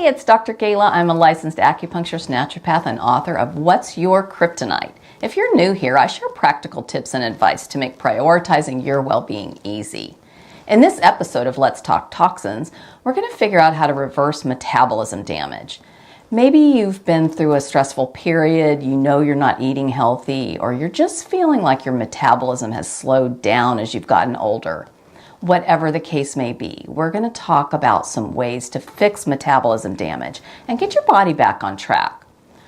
Hey, it's Dr. Gayla. I'm a licensed acupuncturist, naturopath, and author of What's Your Kryptonite? If you're new here, I share practical tips and advice to make prioritizing your well-being easy. In this episode of Let's Talk Toxins, we're going to figure out how to reverse metabolism damage. Maybe you've been through a stressful period, you know you're not eating healthy, or you're just feeling like your metabolism has slowed down as you've gotten older. Whatever the case may be, we're going to talk about some ways to fix metabolism damage and get your body back on track.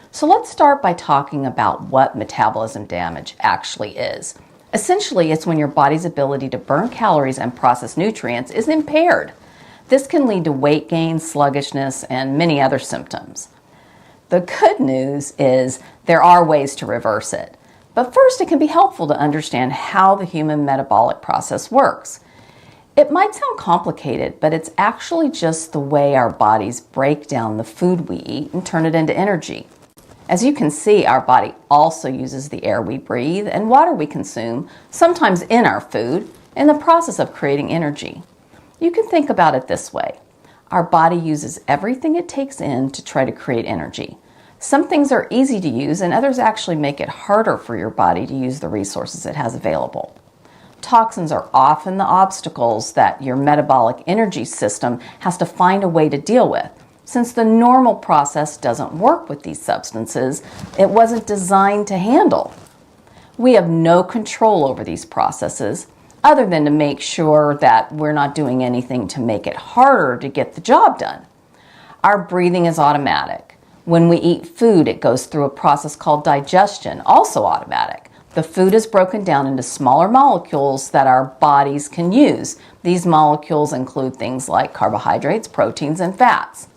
So let's start by talking about what metabolism damage actually is. Essentially, it's when your body's ability to burn calories and process nutrients is impaired. This can lead to weight gain, sluggishness, and many other symptoms. The good news is there are ways to reverse it. But first, it can be helpful to understand how the human metabolic process works. It might sound complicated, but it's actually just the way our bodies break down the food we eat and turn it into energy. As you can see, our body also uses the air we breathe and water we consume, sometimes in our food, in the process of creating energy. You can think about it this way. Our body uses everything it takes in to try to create energy. Some things are easy to use and others actually make it harder for your body to use the resources it has available. Toxins are often the obstacles that your metabolic energy system has to find a way to deal with. Since the normal process doesn't work with these substances, it wasn't designed to handle. We have no control over these processes other than to make sure that we're not doing anything to make it harder to get the job done. Our breathing is automatic. When we eat food, it goes through a process called digestion, also automatic. The food is broken down into smaller molecules that our bodies can use. These molecules include things like carbohydrates, proteins, and fats.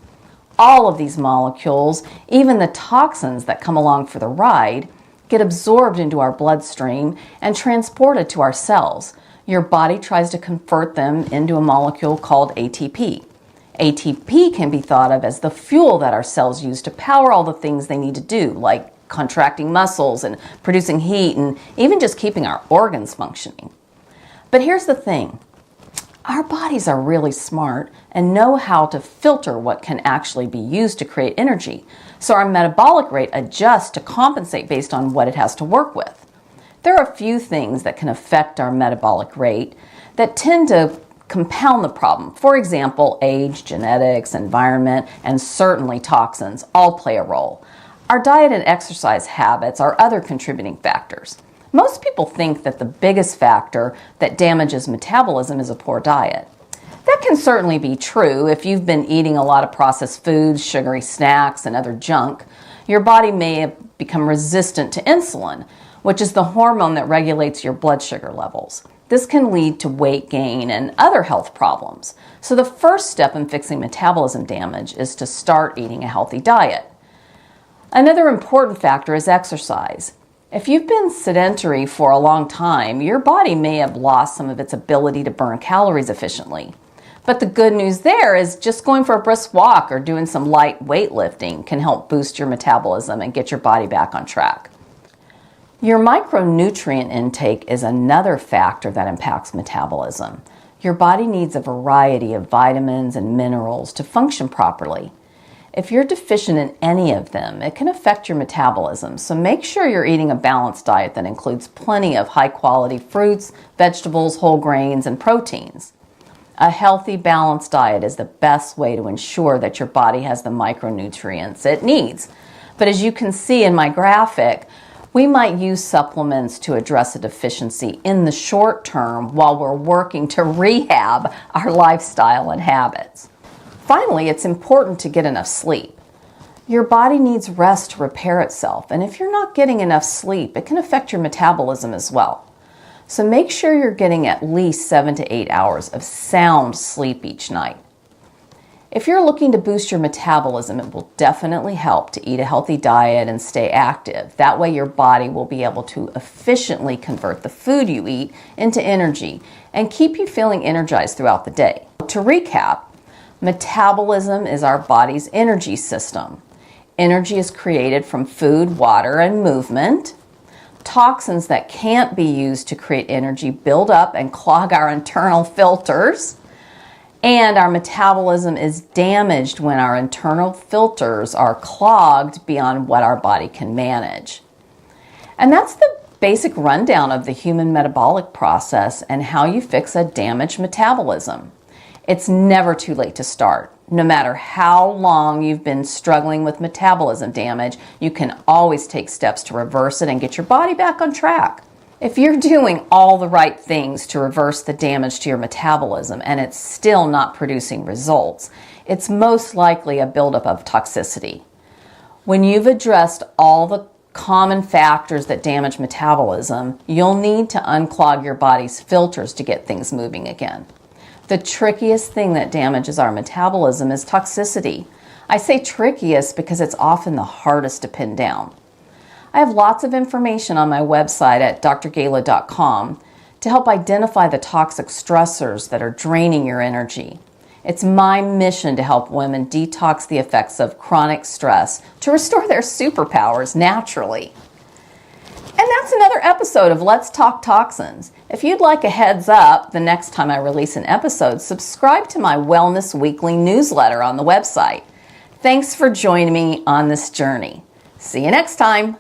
All of these molecules, even the toxins that come along for the ride, get absorbed into our bloodstream and transported to our cells. Your body tries to convert them into a molecule called ATP. ATP can be thought of as the fuel that our cells use to power all the things they need to do, like contracting muscles and producing heat and even just keeping our organs functioning. But here's the thing. Our bodies are really smart and know how to filter what can actually be used to create energy. So our metabolic rate adjusts to compensate based on what it has to work with. There are a few things that can affect our metabolic rate that tend to compound the problem. For example, age, genetics, environment, and certainly toxins all play a role. Our diet and exercise habits are other contributing factors. Most people think that the biggest factor that damages metabolism is a poor diet. That can certainly be true. If you've been eating a lot of processed foods, sugary snacks, and other junk, your body may have become resistant to insulin, which is the hormone that regulates your blood sugar levels. This can lead to weight gain and other health problems. So the first step in fixing metabolism damage is to start eating a healthy diet. Another important factor is exercise. If you've been sedentary for a long time, your body may have lost some of its ability to burn calories efficiently. But the good news there is just going for a brisk walk or doing some light weightlifting can help boost your metabolism and get your body back on track. Your micronutrient intake is another factor that impacts metabolism. Your body needs a variety of vitamins and minerals to function properly. If you're deficient in any of them, it can affect your metabolism, so make sure you're eating a balanced diet that includes plenty of high-quality fruits, vegetables, whole grains, and proteins. A healthy, balanced diet is the best way to ensure that your body has the micronutrients it needs. But as you can see in my graphic, we might use supplements to address a deficiency in the short term while we're working to rehab our lifestyle and habits. Finally, it's important to get enough sleep. Your body needs rest to repair itself, and if you're not getting enough sleep, it can affect your metabolism as well. So make sure you're getting at least 7 to 8 hours of sound sleep each night. If you're looking to boost your metabolism, it will definitely help to eat a healthy diet and stay active. That way your body will be able to efficiently convert the food you eat into energy and keep you feeling energized throughout the day. To recap, metabolism is our body's energy system. Energy is created from food, water, and movement. Toxins that can't be used to create energy build up and clog our internal filters. And our metabolism is damaged when our internal filters are clogged beyond what our body can manage. And that's the basic rundown of the human metabolic process and how you fix a damaged metabolism. It's never too late to start. No matter how long you've been struggling with metabolism damage, you can always take steps to reverse it and get your body back on track. If you're doing all the right things to reverse the damage to your metabolism and it's still not producing results, it's most likely a buildup of toxicity. When you've addressed all the common factors that damage metabolism, you'll need to unclog your body's filters to get things moving again. The trickiest thing that damages our metabolism is toxicity. I say trickiest because it's often the hardest to pin down. I have lots of information on my website at drgala.com to help identify the toxic stressors that are draining your energy. It's my mission to help women detox the effects of chronic stress to restore their superpowers naturally. And that's another episode of Let's Talk Toxins. If you'd like a heads up the next time I release an episode, subscribe to my Wellness Weekly newsletter on the website. Thanks for joining me on this journey. See you next time.